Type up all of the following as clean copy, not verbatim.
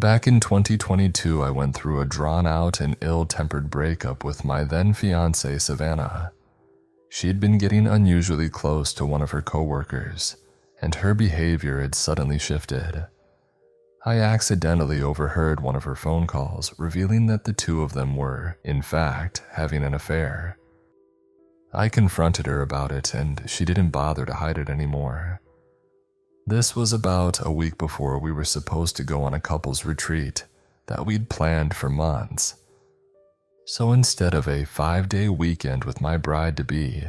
Back in 2022, I went through a drawn-out and ill-tempered breakup with my then-fiancée, Savannah. She'd been getting unusually close to one of her coworkers, and her behavior had suddenly shifted. I accidentally overheard one of her phone calls, revealing that the two of them were, in fact, having an affair. I confronted her about it, and she didn't bother to hide it anymore. This was about a week before we were supposed to go on a couple's retreat that we'd planned for months. So instead of a 5-day weekend with my bride-to-be,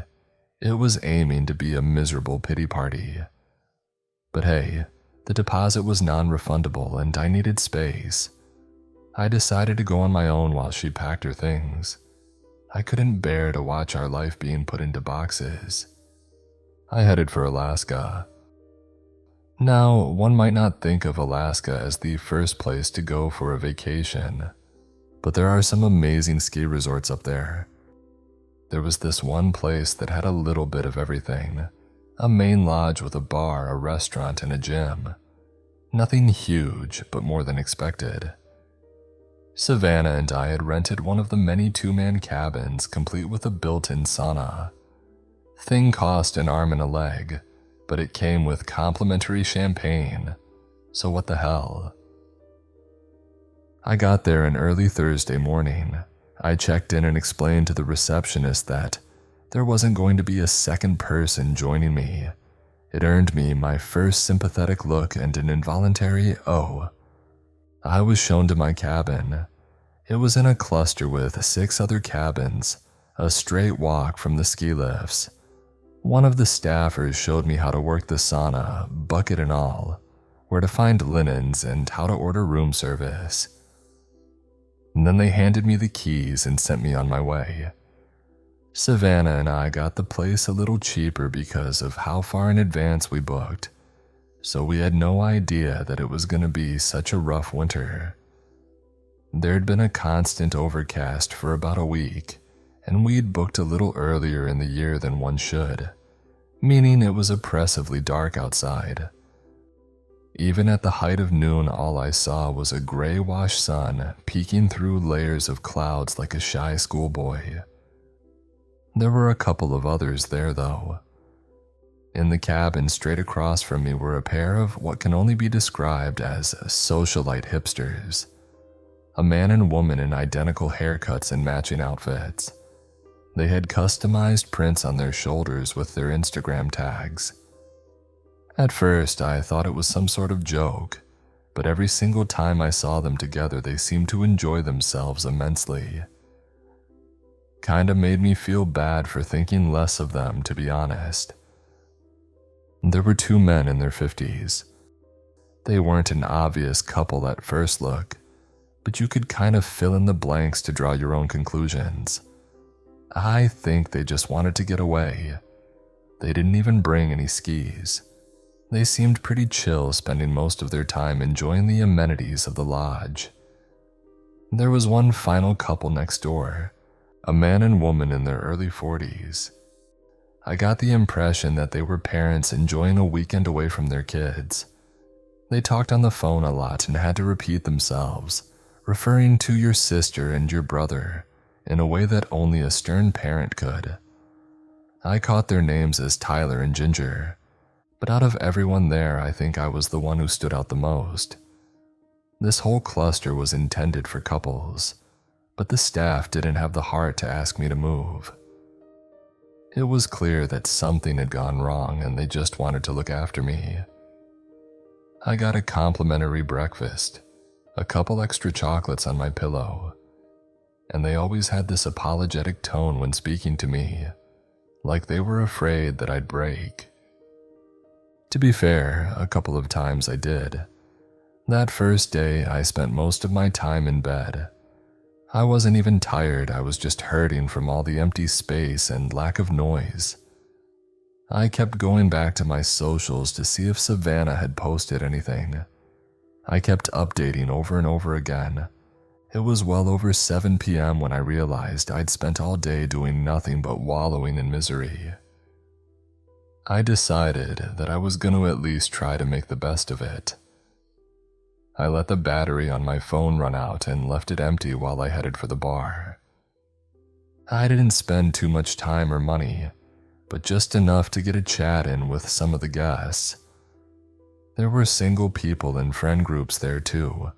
it was aiming to be a miserable pity party. But hey, the deposit was non-refundable and I needed space. I decided to go on my own while she packed her things. I couldn't bear to watch our life being put into boxes. I headed for Alaska. Now, one might not think of Alaska as the first place to go for a vacation, but there are some amazing ski resorts up there. There was this one place that had a little bit of everything. A main lodge with a bar, a restaurant, and a gym. Nothing huge, but more than expected. Savannah and I had rented one of the many two-man cabins complete with a built-in sauna. Thing cost an arm and a leg, but it came with complimentary champagne, so what the hell. I got there an early Thursday morning. I checked in and explained to the receptionist that there wasn't going to be a second person joining me. It earned me my first sympathetic look and an involuntary "oh." I was shown to my cabin. It was in a cluster with 6 other cabins, a straight walk from the ski lifts. One of the staffers showed me how to work the sauna, bucket and all, where to find linens, and how to order room service. And then they handed me the keys and sent me on my way. Savannah and I got the place a little cheaper because of how far in advance we booked, so we had no idea that it was going to be such a rough winter. There'd been a constant overcast for about a week, and we'd booked a little earlier in the year than one should, meaning it was oppressively dark outside. Even at the height of noon, all I saw was a gray-washed sun peeking through layers of clouds like a shy schoolboy. There were a couple of others there, though. In the cabin straight across from me were a pair of what can only be described as socialite hipsters. A man and woman in identical haircuts and matching outfits. They had customized prints on their shoulders with their Instagram tags. At first, I thought it was some sort of joke, but every single time I saw them together, they seemed to enjoy themselves immensely. Kinda made me feel bad for thinking less of them, to be honest. There were 2 men in their 50s. They weren't an obvious couple at first look, but you could kind of fill in the blanks to draw your own conclusions. I think they just wanted to get away. They didn't even bring any skis. They seemed pretty chill, spending most of their time enjoying the amenities of the lodge. There was one final couple next door, a man and woman in their early 40s. I got the impression that they were parents enjoying a weekend away from their kids. They talked on the phone a lot and had to repeat themselves, referring to your sister and your brother in a way that only a stern parent could. I caught their names as Tyler and Ginger, but out of everyone there, I think I was the one who stood out the most. This whole cluster was intended for couples, but the staff didn't have the heart to ask me to move. It was clear that something had gone wrong and they just wanted to look after me. I got a complimentary breakfast, a couple extra chocolates on my pillow, and they always had this apologetic tone when speaking to me, like they were afraid that I'd break. To be fair, a couple of times I did. That first day, I spent most of my time in bed. I wasn't even tired, I was just hurting from all the empty space and lack of noise. I kept going back to my socials to see if Savannah had posted anything. I kept updating over and over again. It was well over 7 p.m. when I realized I'd spent all day doing nothing but wallowing in misery. I decided that I was going to at least try to make the best of it. I let the battery on my phone run out and left it empty while I headed for the bar. I didn't spend too much time or money, but just enough to get a chat in with some of the guests. There were single people and friend groups there too,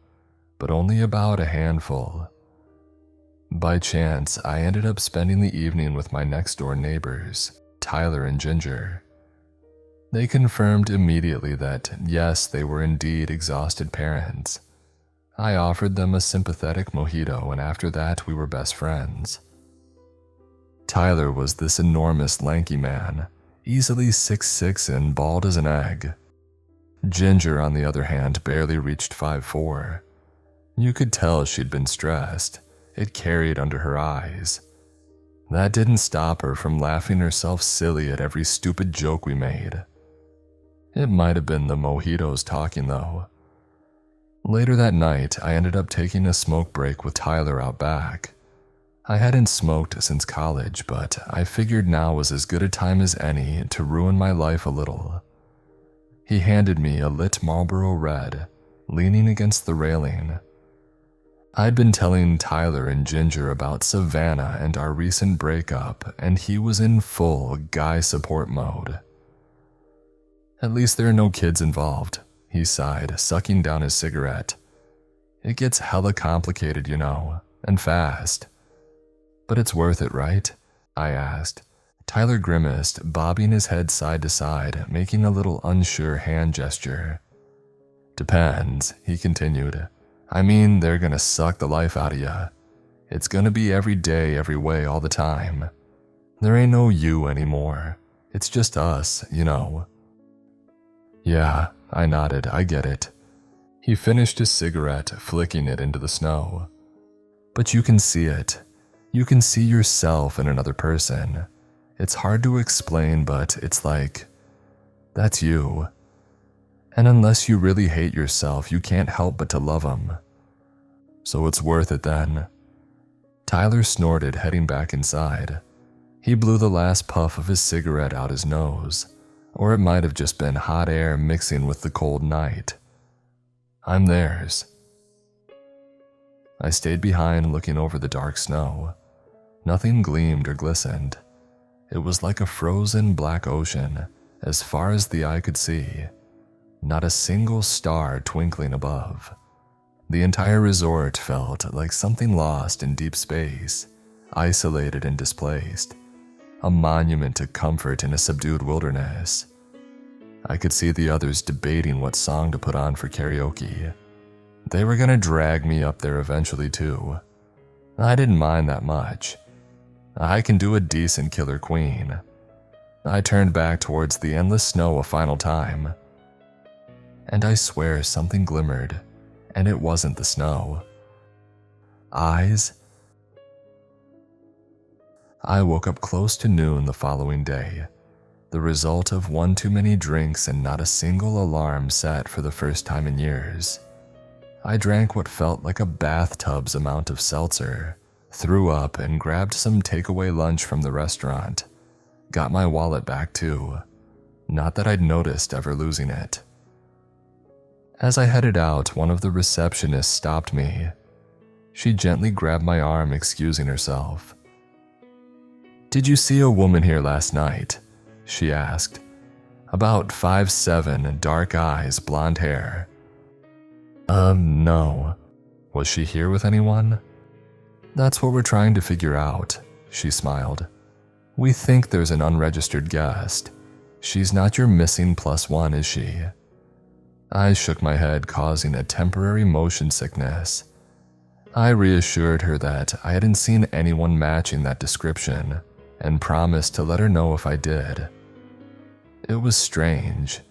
but only about a handful. By chance, I ended up spending the evening with my next-door neighbors, Tyler and Ginger. They confirmed immediately that, yes, they were indeed exhausted parents. I offered them a sympathetic mojito, and after that, we were best friends. Tyler was this enormous, lanky man, easily 6'6" and bald as an egg. Ginger, on the other hand, barely reached 5'4". You could tell she'd been stressed. It carried under her eyes. That didn't stop her from laughing herself silly at every stupid joke we made. It might have been the mojitos talking, though. Later that night, I ended up taking a smoke break with Tyler out back. I hadn't smoked since college, but I figured now was as good a time as any to ruin my life a little. He handed me a lit Marlboro Red, leaning against the railing. I'd been telling Tyler and Ginger about Savannah and our recent breakup, and he was in full guy support mode. "At least there are no kids involved," he sighed, sucking down his cigarette. "It gets hella complicated, you know, and fast." "But it's worth it, right?" I asked. Tyler grimaced, bobbing his head side to side, making a little unsure hand gesture. "Depends," he continued. "I mean, they're gonna suck the life out of ya. It's gonna be every day, every way, all the time. There ain't no you anymore. It's just us, you know." "Yeah," I nodded, "I get it." He finished his cigarette, flicking it into the snow. "But you can see it. You can see yourself in another person. It's hard to explain, but it's like, that's you. And unless you really hate yourself, you can't help but to love them. So it's worth it then." Tyler snorted, heading back inside. He blew the last puff of his cigarette out his nose, or it might have just been hot air mixing with the cold night. I'm theirs. I stayed behind, looking over the dark snow. Nothing gleamed or glistened. It was like a frozen black ocean, as far as the eye could see. Not a single star twinkling above. The entire resort felt like something lost in deep space, isolated and displaced, a monument to comfort in a subdued wilderness. I could see the others debating what song to put on for karaoke. They were gonna drag me up there eventually too. I didn't mind that much. I can do a decent Killer Queen. I turned back towards the endless snow a final time. And I swear something glimmered, and it wasn't the snow. Eyes? I woke up close to noon the following day, the result of one too many drinks and not a single alarm set for the first time in years. I drank what felt like a bathtub's amount of seltzer, threw up and grabbed some takeaway lunch from the restaurant. Got my wallet back too. Not that I'd noticed ever losing it. As I headed out, one of the receptionists stopped me. She gently grabbed my arm, excusing herself. "Did you see a woman here last night?" she asked. "About 5'7", dark eyes, blonde hair." No. Was she here with anyone?" "That's what we're trying to figure out," she smiled. "We think there's an unregistered guest. She's not your missing +1, is she?" I shook my head, causing a temporary motion sickness. I reassured her that I hadn't seen anyone matching that description, and promised to let her know if I did. It was strange.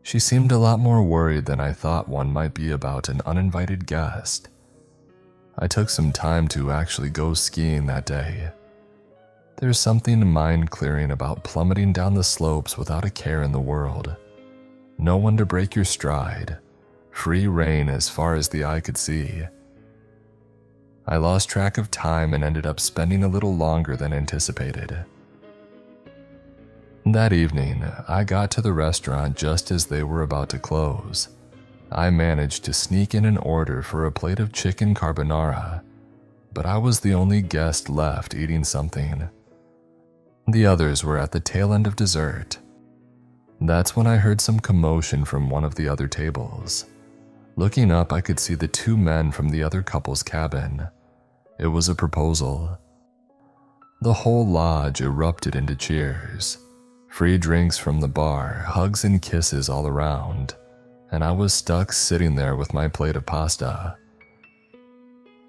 She seemed a lot more worried than I thought one might be about an uninvited guest. I took some time to actually go skiing that day. There's something mind-clearing about plummeting down the slopes without a care in the world. No one to break your stride. Free rein as far as the eye could see. I lost track of time and ended up spending a little longer than anticipated. That evening, I got to the restaurant just as they were about to close. I managed to sneak in an order for a plate of chicken carbonara, but I was the only guest left eating something. The others were at the tail end of dessert. That's when I heard some commotion from one of the other tables. Looking up, I could see the two men from the other couple's cabin. It was a proposal. The whole lodge erupted into cheers. Free drinks from the bar, hugs and kisses all around, and I was stuck sitting there with my plate of pasta.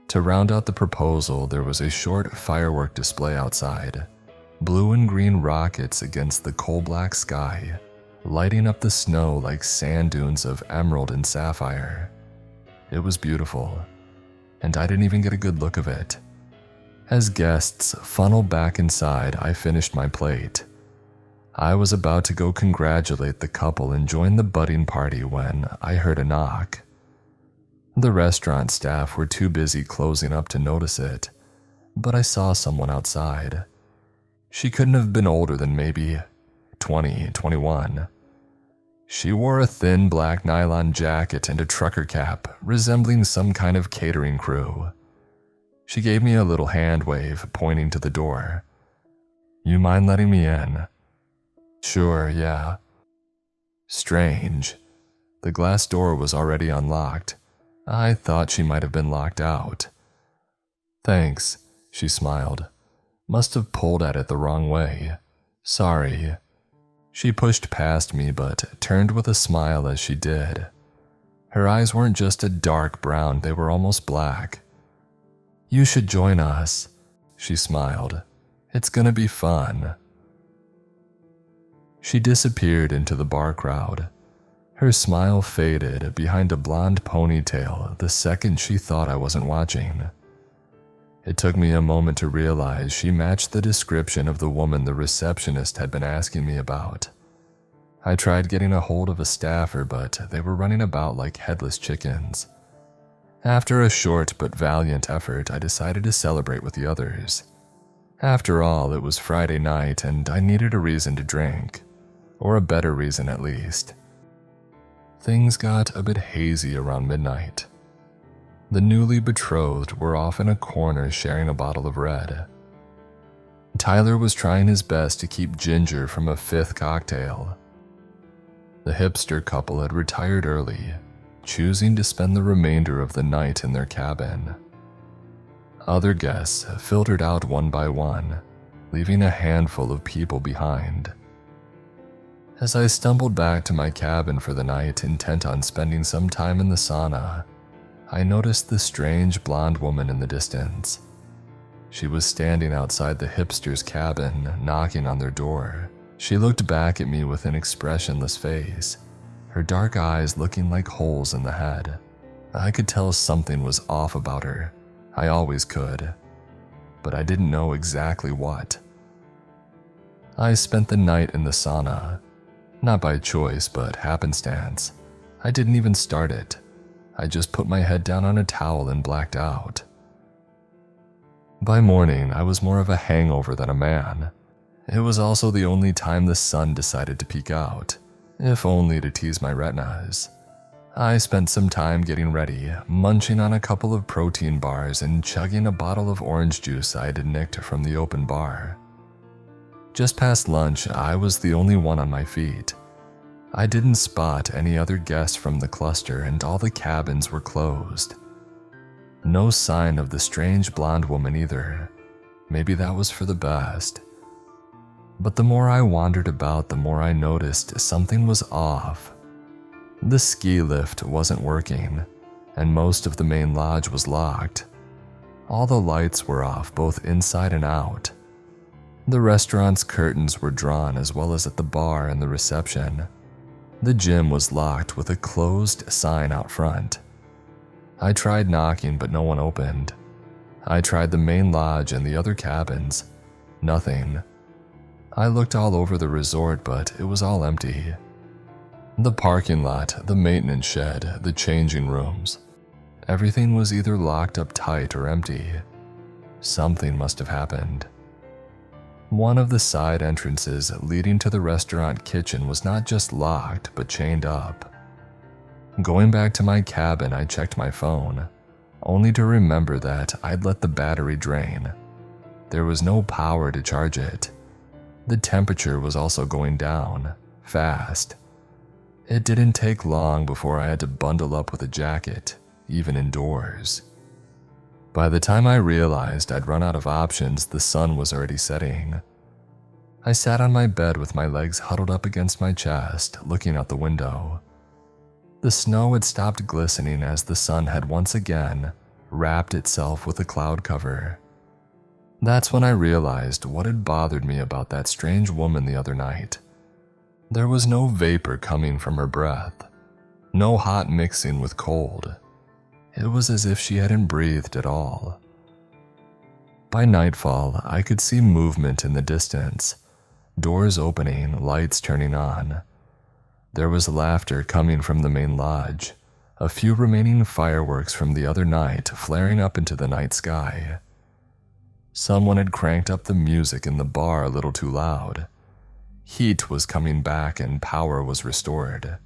To round out the proposal, there was a short firework display outside. Blue and green rockets against the coal-black sky, lighting up the snow like sand dunes of emerald and sapphire. It was beautiful, and I didn't even get a good look of it. As guests funneled back inside, I finished my plate. I was about to go congratulate the couple and join the budding party when I heard a knock. The restaurant staff were too busy closing up to notice it, but I saw someone outside. She couldn't have been older than maybe 20, 21. She wore a thin black nylon jacket and a trucker cap, resembling some kind of catering crew. She gave me a little hand wave, pointing to the door. "You mind letting me in?" "Sure, yeah." Strange. The glass door was already unlocked. I thought she might have been locked out. "Thanks," she smiled. "Must have pulled at it the wrong way. Sorry." She pushed past me but turned with a smile as she did. Her eyes weren't just a dark brown, they were almost black. "You should join us," she smiled. "It's gonna be fun." She disappeared into the bar crowd. Her smile faded behind a blonde ponytail the second she thought I wasn't watching. It took me a moment to realize she matched the description of the woman the receptionist had been asking me about. I tried getting a hold of a staffer, but they were running about like headless chickens. After a short but valiant effort, I decided to celebrate with the others. After all, it was Friday night and I needed a reason to drink. Or a better reason at least. Things got a bit hazy around midnight. The newly betrothed were off in a corner sharing a bottle of red. Tyler was trying his best to keep Ginger from a fifth cocktail. The hipster couple had retired early, choosing to spend the remainder of the night in their cabin. Other guests filtered out one by one, leaving a handful of people behind. As I stumbled back to my cabin for the night, intent on spending some time in the sauna, I noticed the strange blonde woman in the distance. She was standing outside the hipster's cabin, knocking on their door. She looked back at me with an expressionless face, her dark eyes looking like holes in the head. I could tell something was off about her. I always could. But I didn't know exactly what. I spent the night in the sauna. Not by choice, but happenstance. I didn't even start it. I just put my head down on a towel and blacked out. By morning, I was more of a hangover than a man. It was also the only time the sun decided to peek out, if only to tease my retinas. I spent some time getting ready, munching on a couple of protein bars and chugging a bottle of orange juice I had nicked from the open bar. Just past lunch, I was the only one on my feet. I didn't spot any other guests from the cluster and all the cabins were closed. No sign of the strange blonde woman either. Maybe that was for the best. But the more I wandered about, the more I noticed something was off. The ski lift wasn't working, and most of the main lodge was locked. All the lights were off, both inside and out. The restaurant's curtains were drawn as well as at the bar and the reception. The gym was locked with a closed sign out front. I tried knocking, but no one opened. I tried the main lodge and the other cabins. Nothing. I looked all over the resort, but it was all empty. The parking lot, the maintenance shed, the changing rooms. Everything was either locked up tight or empty. Something must have happened. One of the side entrances leading to the restaurant kitchen was not just locked, but chained up. Going back to my cabin, I checked my phone, only to remember that I'd let the battery drain. There was no power to charge it. The temperature was also going down, fast. It didn't take long before I had to bundle up with a jacket, even indoors. By the time I realized I'd run out of options, the sun was already setting. I sat on my bed with my legs huddled up against my chest, looking out the window. The snow had stopped glistening as the sun had once again wrapped itself with a cloud cover. That's when I realized what had bothered me about that strange woman the other night. There was no vapor coming from her breath, no hot mixing with cold. It was as if she hadn't breathed at all. By nightfall, I could see movement in the distance, doors opening, lights turning on. There was laughter coming from the main lodge, a few remaining fireworks from the other night flaring up into the night sky. Someone had cranked up the music in the bar a little too loud. Heat was coming back and power was restored.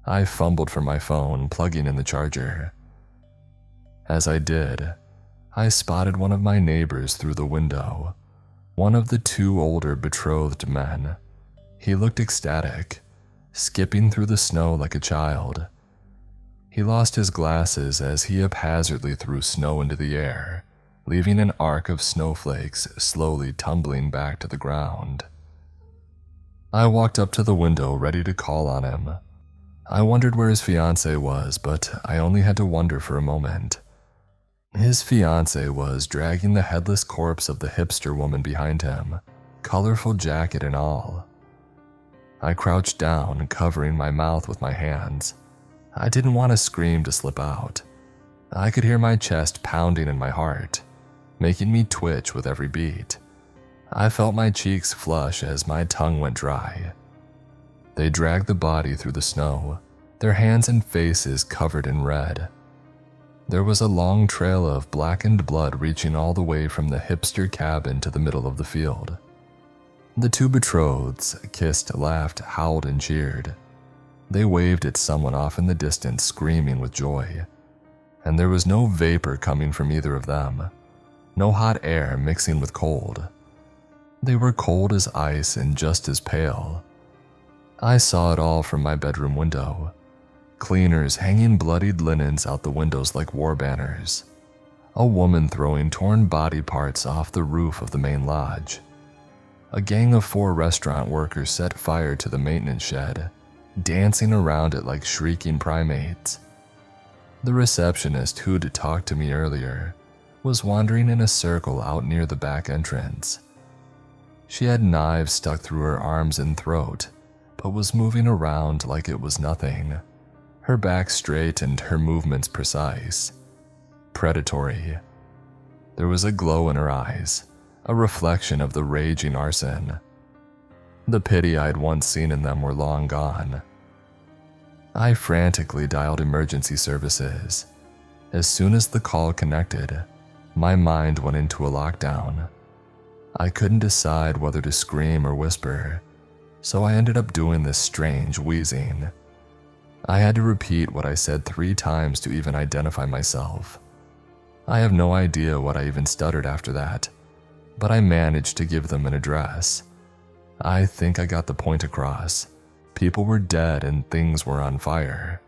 I fumbled for my phone, plugging in the charger. As I did, I spotted one of my neighbors through the window, one of the two older betrothed men. He looked ecstatic, skipping through the snow like a child. He lost his glasses as he haphazardly threw snow into the air, leaving an arc of snowflakes slowly tumbling back to the ground. I walked up to the window ready to call on him. I wondered where his fiancée was, but I only had to wonder for a moment. His fiancée was dragging the headless corpse of the hipster woman behind him, colorful jacket and all. I crouched down, covering my mouth with my hands. I didn't want a scream to slip out. I could hear my chest pounding in my heart, making me twitch with every beat. I felt my cheeks flush as my tongue went dry. They dragged the body through the snow, their hands and faces covered in red. There was a long trail of blackened blood reaching all the way from the hipster cabin to the middle of the field. The two betrotheds kissed, laughed, howled, and cheered. They waved at someone off in the distance, screaming with joy. And there was no vapor coming from either of them, no hot air mixing with cold. They were cold as ice and just as pale. I saw it all from my bedroom window. Cleaners hanging bloodied linens out the windows like war banners. A woman throwing torn body parts off the roof of the main lodge. A gang of 4 restaurant workers set fire to the maintenance shed, dancing around it like shrieking primates. The receptionist who'd talked to me earlier was wandering in a circle out near the back entrance. She had knives stuck through her arms and throat, but was moving around like it was nothing. Her back straight and her movements precise. Predatory. There was a glow in her eyes, a reflection of the raging arson. The pity I'd once seen in them were long gone. I frantically dialed emergency services. As soon as the call connected, my mind went into a lockdown. I couldn't decide whether to scream or whisper, so I ended up doing this strange wheezing. I had to repeat what I said 3 times to even identify myself. I have no idea what I even stuttered after that, but I managed to give them an address. I think I got the point across. People were dead and things were on fire.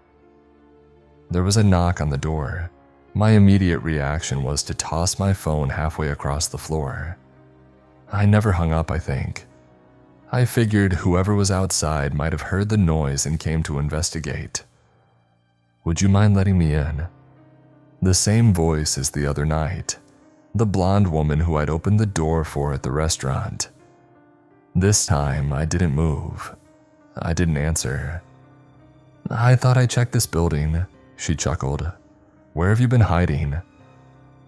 There was a knock on the door. My immediate reaction was to toss my phone halfway across the floor. I never hung up, I think. I figured whoever was outside might have heard the noise and came to investigate. "Would you mind letting me in?" The same voice as the other night. The blonde woman who I'd opened the door for at the restaurant. This time, I didn't move. I didn't answer. "I thought I checked this building," she chuckled. "Where have you been hiding?"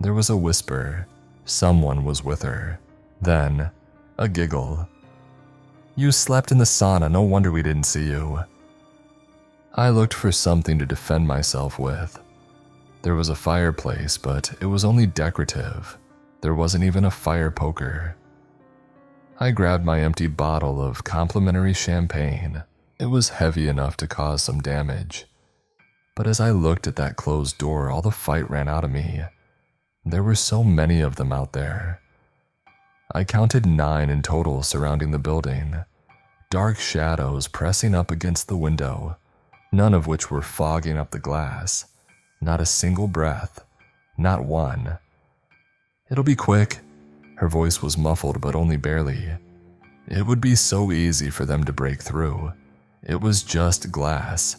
There was a whisper. Someone was with her. Then, a giggle. "You slept in the sauna, no wonder we didn't see you." I looked for something to defend myself with. There was a fireplace, but it was only decorative. There wasn't even a fire poker. I grabbed my empty bottle of complimentary champagne. It was heavy enough to cause some damage. But as I looked at that closed door, all the fight ran out of me. There were so many of them out there. I counted 9 in total surrounding the building, dark shadows pressing up against the window, none of which were fogging up the glass. Not a single breath, not one. "It'll be quick." Her voice was muffled, but only barely. It would be so easy for them to break through. It was just glass.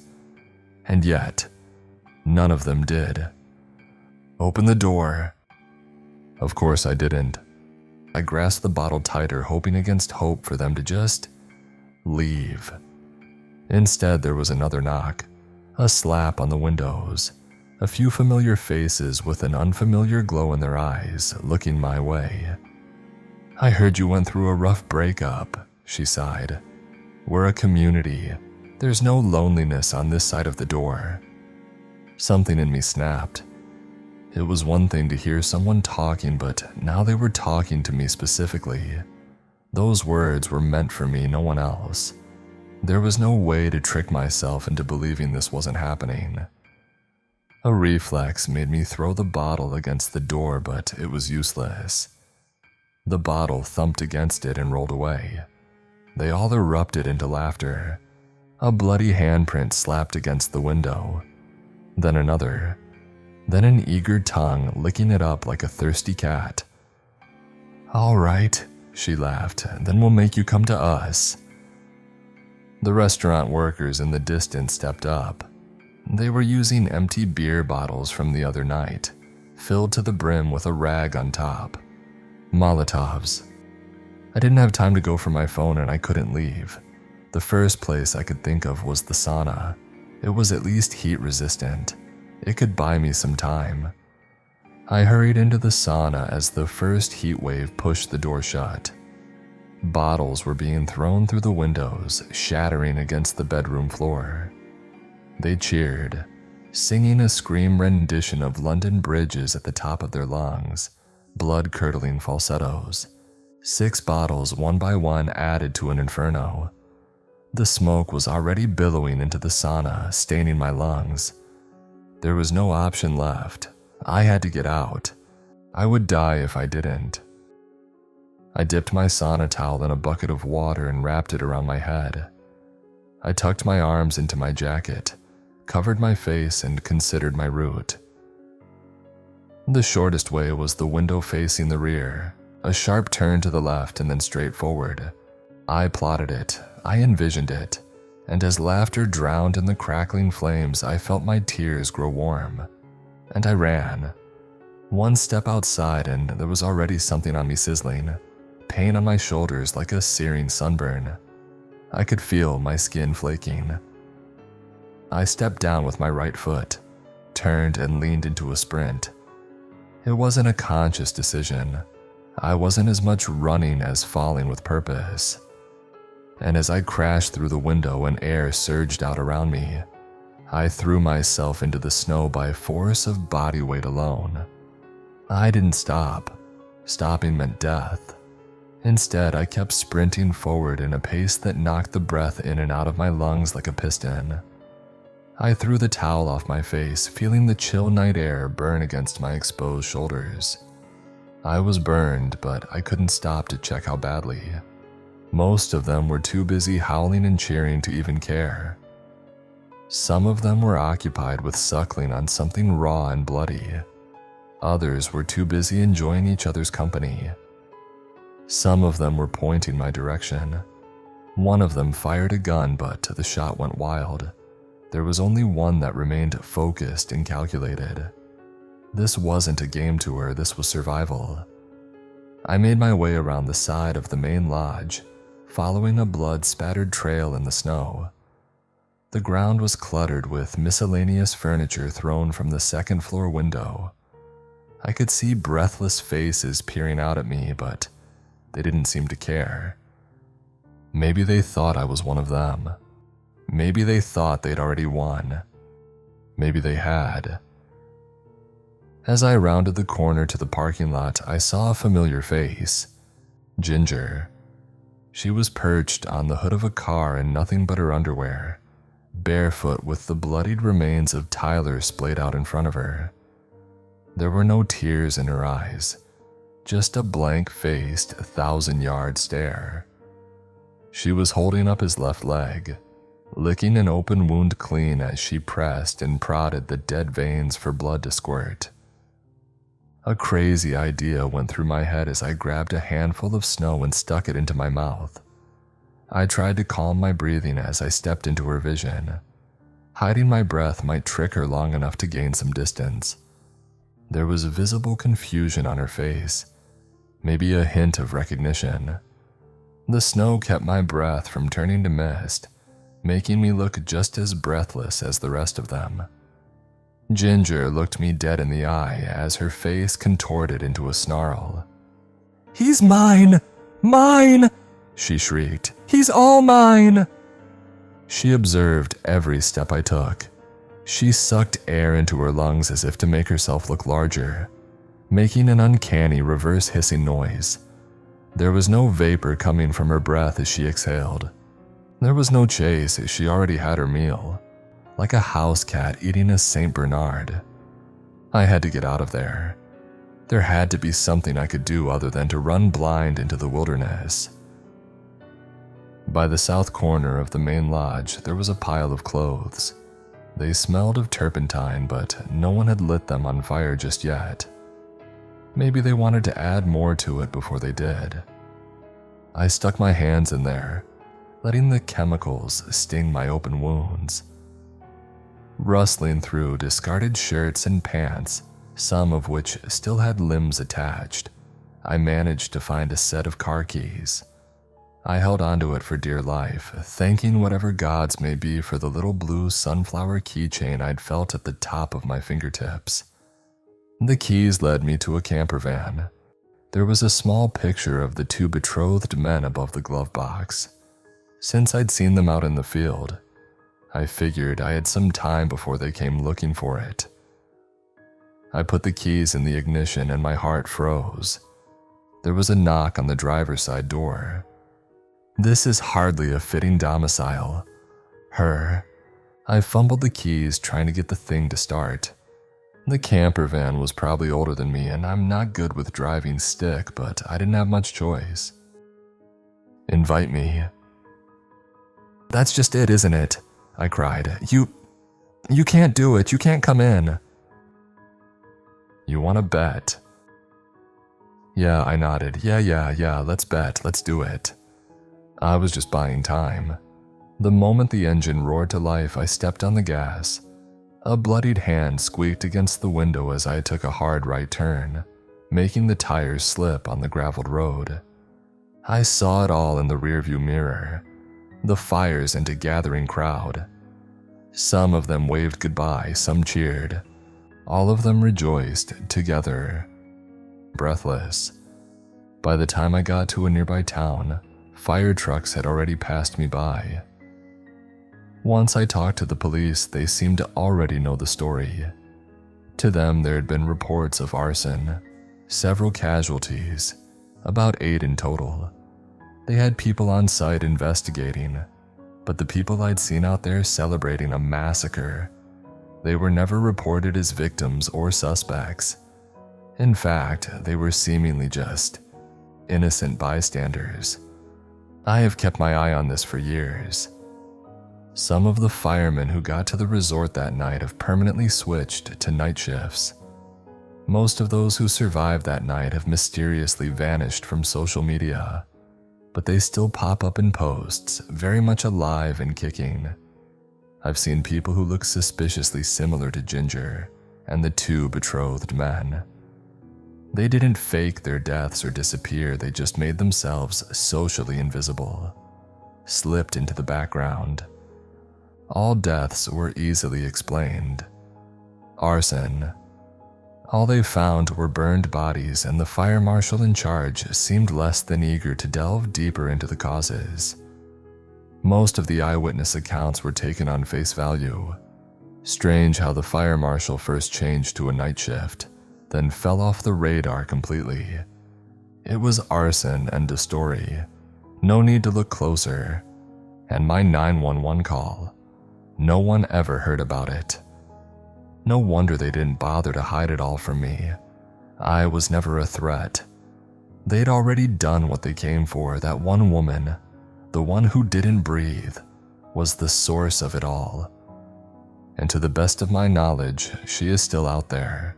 And yet, none of them did. "Open the door." Of course I didn't. I grasped the bottle tighter, hoping against hope for them to just leave. Instead, there was another knock, a slap on the windows, a few familiar faces with an unfamiliar glow in their eyes looking my way. "I heard you went through a rough breakup," she sighed. "We're a community. There's no loneliness on this side of the door." Something in me snapped. It was one thing to hear someone talking, but now they were talking to me specifically. Those words were meant for me, no one else. There was no way to trick myself into believing this wasn't happening. A reflex made me throw the bottle against the door, but it was useless. The bottle thumped against it and rolled away. They all erupted into laughter. A bloody handprint slapped against the window. Then another. Then an eager tongue licking it up like a thirsty cat. "All right," she laughed, "then we'll make you come to us." The restaurant workers in the distance stepped up. They were using empty beer bottles from the other night, filled to the brim with a rag on top. Molotovs. I didn't have time to go for my phone and I couldn't leave. The first place I could think of was the sauna. It was at least heat resistant. It could buy me some time. I hurried into the sauna as the first heat wave pushed the door shut. Bottles were being thrown through the windows, shattering against the bedroom floor. They cheered, singing a scream rendition of London Bridges at the top of their lungs, blood-curdling falsettos. 6 bottles, one by one, added to an inferno. The smoke was already billowing into the sauna, staining my lungs. There was no option left. I had to get out. I would die if I didn't. I dipped my sauna towel in a bucket of water and wrapped it around my head. I tucked my arms into my jacket, covered my face, and considered my route. The shortest way was the window facing the rear, a sharp turn to the left and then straight forward. I plotted it, I envisioned it, and as laughter drowned in the crackling flames, I felt my tears grow warm. And I ran. One step outside and there was already something on me sizzling, pain on my shoulders like a searing sunburn. I could feel my skin flaking. I stepped down with my right foot, turned and leaned into a sprint. It wasn't a conscious decision. I wasn't as much running as falling with purpose. And as I crashed through the window and air surged out around me, I threw myself into the snow by force of body weight alone. I didn't stop. Stopping meant death. Instead, I kept sprinting forward in a pace that knocked the breath in and out of my lungs like a piston. I threw the towel off my face, feeling the chill night air burn against my exposed shoulders. I was burned, but I couldn't stop to check how badly. Most of them were too busy howling and cheering to even care. Some of them were occupied with suckling on something raw and bloody. Others were too busy enjoying each other's company. Some of them were pointing my direction. One of them fired a gun, but the shot went wild. There was only one that remained focused and calculated. This wasn't a game tour, this was survival. I made my way around the side of the main lodge, following a blood-spattered trail in the snow. The ground was cluttered with miscellaneous furniture thrown from the second-floor window. I could see breathless faces peering out at me, but they didn't seem to care. Maybe they thought I was one of them. Maybe they thought they'd already won. Maybe they had. As I rounded the corner to the parking lot, I saw a familiar face. Ginger. She was perched on the hood of a car in nothing but her underwear, barefoot with the bloodied remains of Tyler splayed out in front of her. There were no tears in her eyes, just a blank-faced, 1,000-yard stare. She was holding up his left leg, licking an open wound clean as she pressed and prodded the dead veins for blood to squirt. A crazy idea went through my head as I grabbed a handful of snow and stuck it into my mouth. I tried to calm my breathing as I stepped into her vision. Hiding my breath might trick her long enough to gain some distance. There was visible confusion on her face, maybe a hint of recognition. The snow kept my breath from turning to mist, making me look just as breathless as the rest of them. Ginger looked me dead in the eye as her face contorted into a snarl. "He's mine! Mine!" she shrieked. "He's all mine!" She observed every step I took. She sucked air into her lungs as if to make herself look larger, making an uncanny reverse hissing noise. There was no vapor coming from her breath as she exhaled. There was no chase as she already had her meal, like a house cat eating a Saint Bernard. I had to get out of there. There had to be something I could do other than to run blind into the wilderness. By the south corner of the main lodge, there was a pile of clothes. They smelled of turpentine, but no one had lit them on fire just yet. Maybe they wanted to add more to it before they did. I stuck my hands in there, letting the chemicals sting my open wounds. Rustling through discarded shirts and pants, some of which still had limbs attached, I managed to find a set of car keys. I held onto it for dear life, thanking whatever gods may be for the little blue sunflower keychain I'd felt at the top of my fingertips. The keys led me to a camper van. There was a small picture of the two betrothed men above the glove box. Since I'd seen them out in the field, I figured I had some time before they came looking for it. I put the keys in the ignition and my heart froze. There was a knock on the driver's side door. This is hardly a fitting domicile. Her. I fumbled the keys trying to get the thing to start. The camper van was probably older than me and I'm not good with driving stick, but I didn't have much choice. "Invite me." "That's just it, isn't it?" I cried. You can't do it. You can't come in." "You want to bet?" "Yeah," I nodded. Yeah, let's bet. Let's do it." I was just buying time. The moment the engine roared to life, I stepped on the gas. A bloodied hand squeaked against the window as I took a hard right turn, making the tires slip on the graveled road. I saw it all in the rearview mirror. The fires and a gathering crowd. Some of them waved goodbye, some cheered. All of them rejoiced together. Breathless. By the time I got to a nearby town, fire trucks had already passed me by. Once I talked to the police, they seemed to already know the story. To them, there had been reports of arson, several casualties, about 8 in total. They had people on site investigating, but the people I'd seen out there celebrating a massacre, they were never reported as victims or suspects. In fact, they were seemingly just innocent bystanders. I have kept my eye on this for years. Some of the firemen who got to the resort that night have permanently switched to night shifts. Most of those who survived that night have mysteriously vanished from social media, but they still pop up in posts, very much alive and kicking. I've seen people who look suspiciously similar to Ginger and the two betrothed men. They didn't fake their deaths or disappear, they just made themselves socially invisible, slipped into the background. All deaths were easily explained. Arson. All they found were burned bodies, and the fire marshal in charge seemed less than eager to delve deeper into the causes. Most of the eyewitness accounts were taken on face value. Strange how the fire marshal first changed to a night shift, then fell off the radar completely. It was arson and a story. No need to look closer. And my 911 call. No one ever heard about it. No wonder they didn't bother to hide it all from me. I was never a threat. They'd already done what they came for. That one woman, the one who didn't breathe, was the source of it all. And to the best of my knowledge, she is still out there.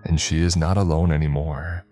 And she is not alone anymore.